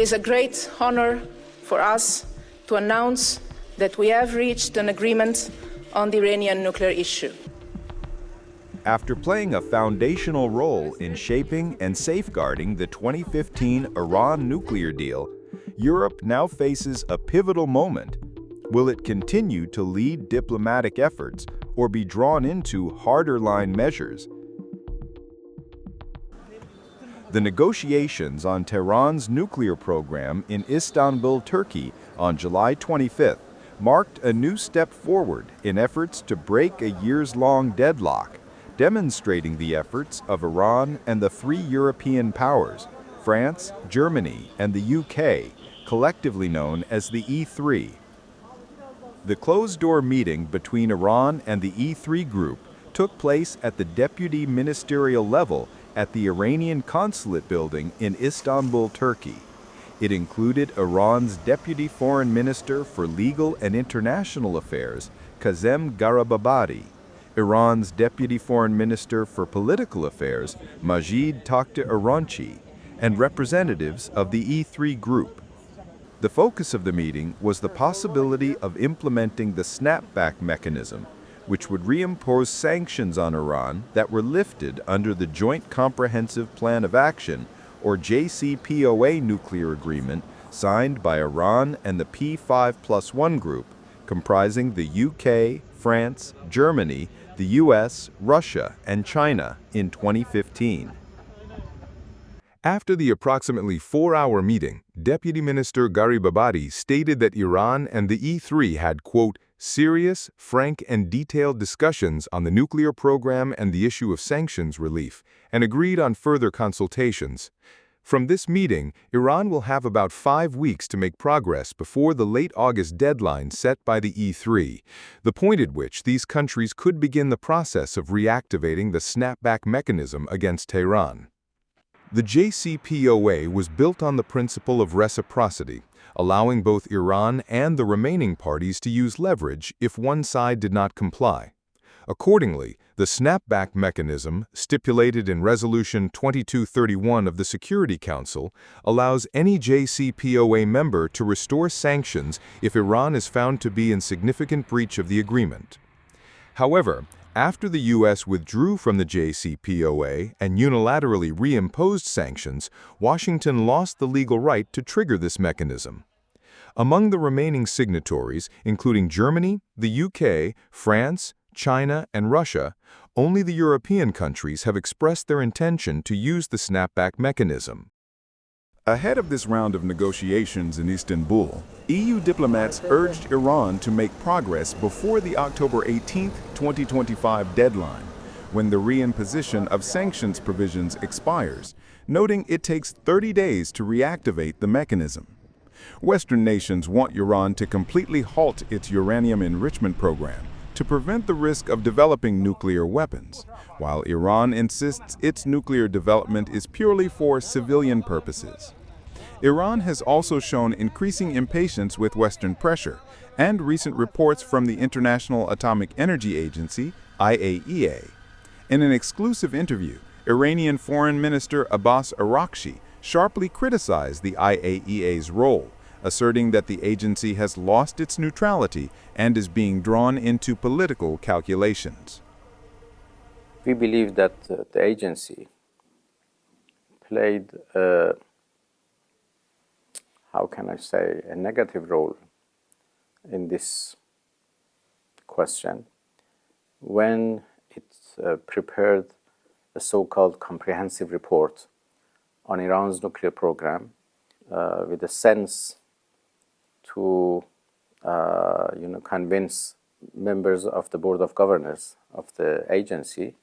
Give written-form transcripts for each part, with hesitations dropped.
It is a great honor for us to announce that we have reached an agreement on the Iranian nuclear issue. After playing a foundational role in shaping and safeguarding the 2015 Iran nuclear deal, Europe now faces a pivotal moment. Will it continue to lead diplomatic efforts or be drawn into harder-line measures? The negotiations on Tehran's nuclear program in Istanbul, Turkey, on July 25th marked a new step forward in efforts to break a years-long deadlock, demonstrating the efforts of Iran and the three European powers, France, Germany, and the UK, collectively known as the E3. The closed-door meeting between Iran and the E3 group took place at the deputy ministerial level at the Iranian consulate building in Istanbul, Turkey. It included Iran's Deputy Foreign Minister for Legal and International Affairs, Kazem Garibabadi, Iran's Deputy Foreign Minister for Political Affairs, Majid Takht Iranchi, and representatives of the E3 group. The focus of the meeting was the possibility of implementing the snapback mechanism, which would reimpose sanctions on Iran that were lifted under the Joint Comprehensive Plan of Action, or JCPOA nuclear agreement signed by Iran and the P5+1 group, comprising the UK, France, Germany, the US, Russia, and China in 2015. After the approximately 4-hour meeting, Deputy Minister Garibabadi stated that Iran and the E3 had, quote, serious, frank, and detailed discussions on the nuclear program and the issue of sanctions relief, and agreed on further consultations. From this meeting, Iran will have about 5 weeks to make progress before the late August deadline set by the E3, the point at which these countries could begin the process of reactivating the snapback mechanism against Tehran. The JCPOA was built on the principle of reciprocity, allowing both Iran and the remaining parties to use leverage if one side did not comply. Accordingly, the snapback mechanism, stipulated in Resolution 2231 of the Security Council, allows any JCPOA member to restore sanctions if Iran is found to be in significant breach of the agreement. However, after the U.S. withdrew from the JCPOA and unilaterally reimposed sanctions, Washington lost the legal right to trigger this mechanism. Among the remaining signatories, including Germany, the UK, France, China, and Russia, only the European countries have expressed their intention to use the snapback mechanism. Ahead of this round of negotiations in Istanbul, EU diplomats urged Iran to make progress before the October 18, 2025 deadline, when the reimposition of sanctions provisions expires, noting it takes 30 days to reactivate the mechanism. Western nations want Iran to completely halt its uranium enrichment program to prevent the risk of developing nuclear weapons, while Iran insists its nuclear development is purely for civilian purposes. Iran has also shown increasing impatience with Western pressure, and recent reports from the International Atomic Energy Agency, IAEA. In an exclusive interview, Iranian Foreign Minister Abbas Araghchi sharply criticized the IAEA's role, asserting that the agency has lost its neutrality and is being drawn into political calculations. We believe that the agency played, a negative role in this question when it prepared a so-called comprehensive report on Iran's nuclear program with a sense to convince members of the Board of Governors of the agency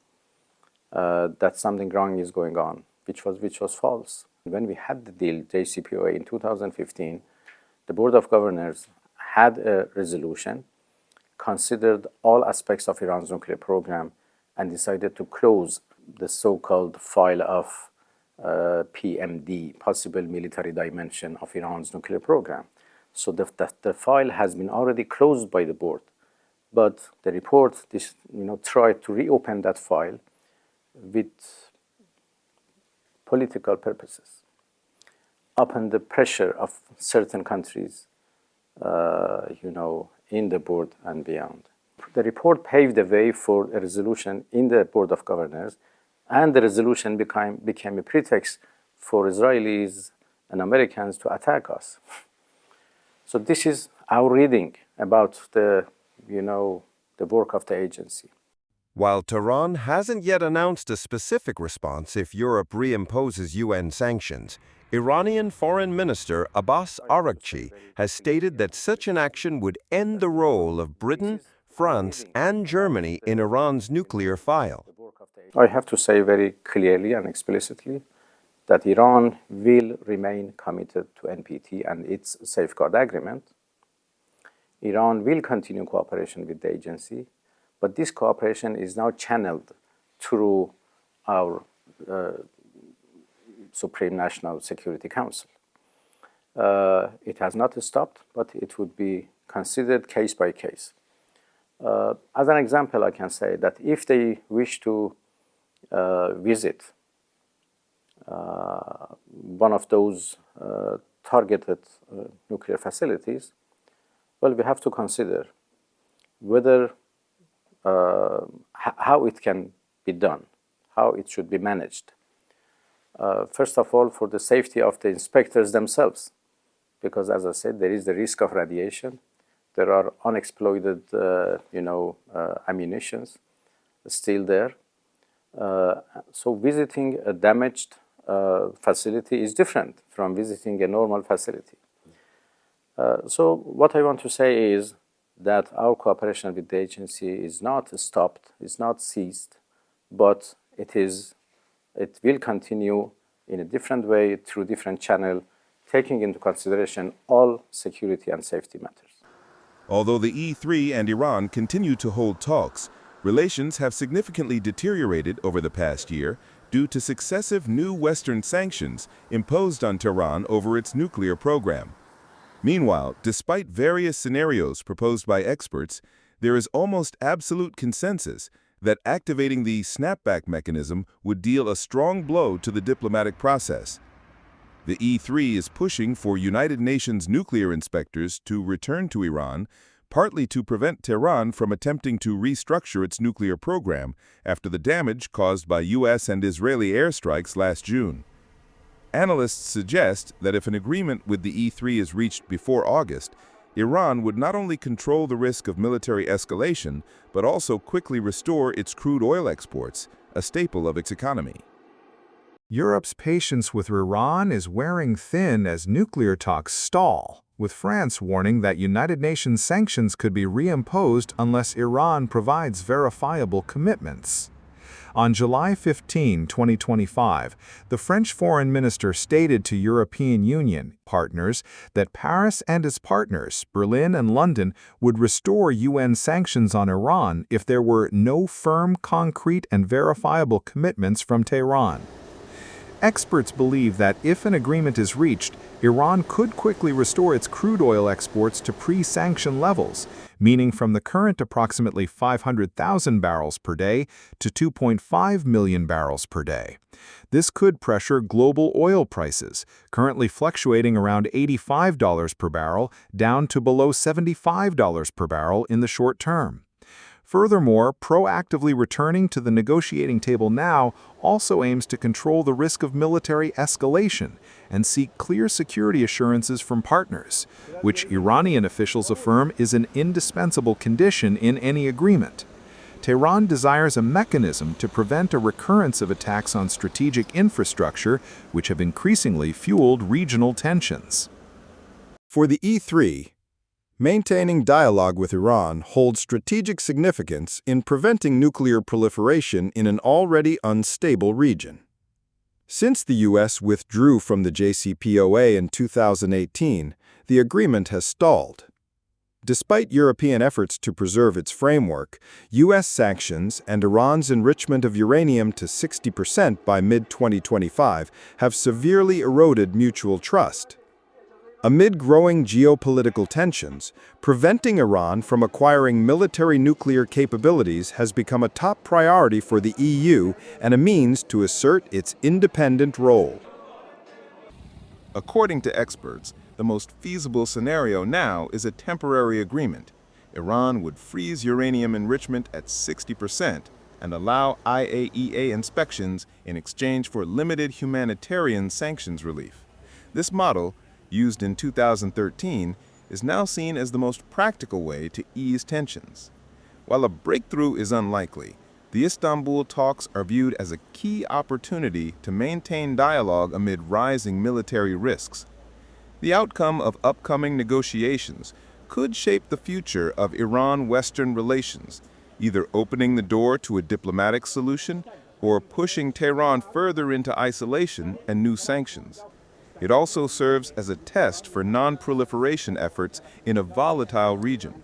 that something wrong is going on, which was false. When we had the deal, JCPOA, in 2015, the Board of Governors had a resolution, considered all aspects of Iran's nuclear program, and decided to close the so-called file of PMD, possible military dimension of Iran's nuclear program. So the file has been already closed by the board, but the report tried to reopen that file with political purposes. upon the pressure of certain countries, in the board and beyond. The report paved the way for a resolution in the Board of Governors, and the resolution became a pretext for Israelis and Americans to attack us. So this is our reading about the work of the agency. While Tehran hasn't yet announced a specific response if Europe reimposes UN sanctions, Iranian Foreign Minister Abbas Araghchi has stated that such an action would end the role of Britain, France, and Germany in Iran's nuclear file. I have to say very clearly and explicitly that Iran will remain committed to NPT and its safeguard agreement. Iran will continue cooperation with the agency, but this cooperation is now channeled through our Supreme National Security Council. It has not stopped, but it would be considered case by case. As an example, I can say that if they wish to visit one of those targeted nuclear facilities, well, we have to consider whether how it can be done, how it should be managed. First of all, for the safety of the inspectors themselves, because as I said, there is the risk of radiation. There are unexploited, ammunitions still there. So visiting a damaged facility is different from visiting a normal facility. So what I want to say is that our cooperation with the agency is not stopped, is not ceased, but it will continue in a different way through different channels, taking into consideration all security and safety matters. Although the E3 and Iran continue to hold talks, relations have significantly deteriorated over the past year due to successive new Western sanctions imposed on Tehran over its nuclear program. Meanwhile, despite various scenarios proposed by experts, there is almost absolute consensus that activating the snapback mechanism would deal a strong blow to the diplomatic process. The E3 is pushing for United Nations nuclear inspectors to return to Iran, partly to prevent Tehran from attempting to restructure its nuclear program after the damage caused by U.S. and Israeli airstrikes last June. Analysts suggest that if an agreement with the E3 is reached before August, Iran would not only control the risk of military escalation, but also quickly restore its crude oil exports, a staple of its economy. Europe's patience with Iran is wearing thin as nuclear talks stall, with France warning that United Nations sanctions could be reimposed unless Iran provides verifiable commitments. On July 15, 2025, the French foreign minister stated to European Union partners that Paris and its partners, Berlin and London, would restore UN sanctions on Iran if there were no firm, concrete, and verifiable commitments from Tehran. Experts believe that if an agreement is reached, Iran could quickly restore its crude oil exports to pre-sanction levels, meaning from the current approximately 500,000 barrels per day to 2.5 million barrels per day. This could pressure global oil prices, currently fluctuating around $85 per barrel, down to below $75 per barrel in the short term. Furthermore, proactively returning to the negotiating table now also aims to control the risk of military escalation and seek clear security assurances from partners, which Iranian officials affirm is an indispensable condition in any agreement. Tehran desires a mechanism to prevent a recurrence of attacks on strategic infrastructure, which have increasingly fueled regional tensions. For the E3, maintaining dialogue with Iran holds strategic significance in preventing nuclear proliferation in an already unstable region. Since the U.S. withdrew from the JCPOA in 2018, the agreement has stalled. Despite European efforts to preserve its framework, U.S. sanctions and Iran's enrichment of uranium to 60% by mid-2025 have severely eroded mutual trust. Amid growing geopolitical tensions, preventing Iran from acquiring military nuclear capabilities has become a top priority for the EU and a means to assert its independent role. According to experts, the most feasible scenario now is a temporary agreement. Iran would freeze uranium enrichment at 60% and allow IAEA inspections in exchange for limited humanitarian sanctions relief. This model, used in 2013, is now seen as the most practical way to ease tensions. While a breakthrough is unlikely, the Istanbul talks are viewed as a key opportunity to maintain dialogue amid rising military risks. The outcome of upcoming negotiations could shape the future of Iran-Western relations, either opening the door to a diplomatic solution or pushing Tehran further into isolation and new sanctions. It also serves as a test for non-proliferation efforts in a volatile region.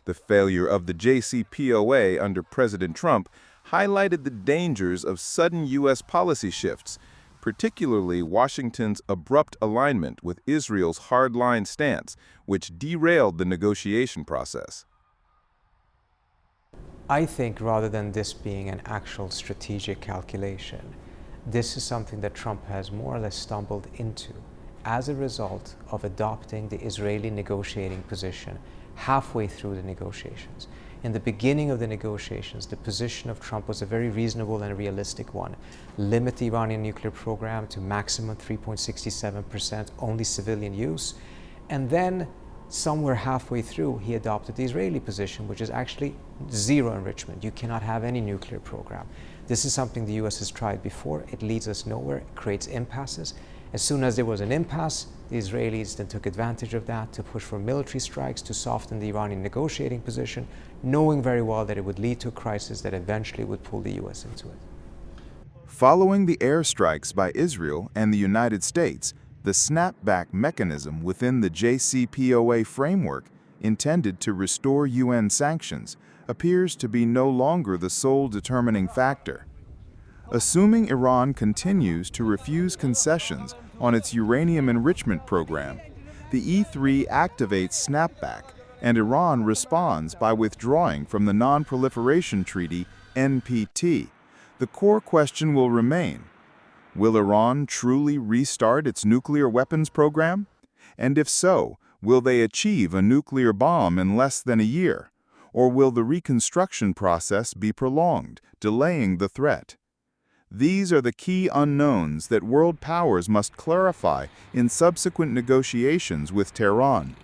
The failure of the JCPOA under President Trump highlighted the dangers of sudden U.S. policy shifts, particularly Washington's abrupt alignment with Israel's hardline stance, which derailed the negotiation process. I think rather than this being an actual strategic calculation, this is something that Trump has more or less stumbled into as a result of adopting the Israeli negotiating position halfway through the negotiations. In the beginning of the negotiations, the position of Trump was a very reasonable and realistic one. Limit the Iranian nuclear program to maximum 3.67% only civilian use. And then somewhere halfway through, he adopted the Israeli position, which is actually zero enrichment. You cannot have any nuclear program. This is something the US has tried before. It leads us nowhere, it creates impasses. As soon as there was an impasse, the Israelis then took advantage of that to push for military strikes to soften the Iranian negotiating position, knowing very well that it would lead to a crisis that eventually would pull the US into it. Following the airstrikes by Israel and the United States, the snapback mechanism within the JCPOA framework intended to restore UN sanctions appears to be no longer the sole determining factor. Assuming Iran continues to refuse concessions on its uranium enrichment program, the E3 activates snapback, and Iran responds by withdrawing from the Non-Proliferation Treaty, NPT. The core question will remain: will Iran truly restart its nuclear weapons program? And if so, will they achieve a nuclear bomb in less than a year? Or will the reconstruction process be prolonged, delaying the threat? These are the key unknowns that world powers must clarify in subsequent negotiations with Tehran.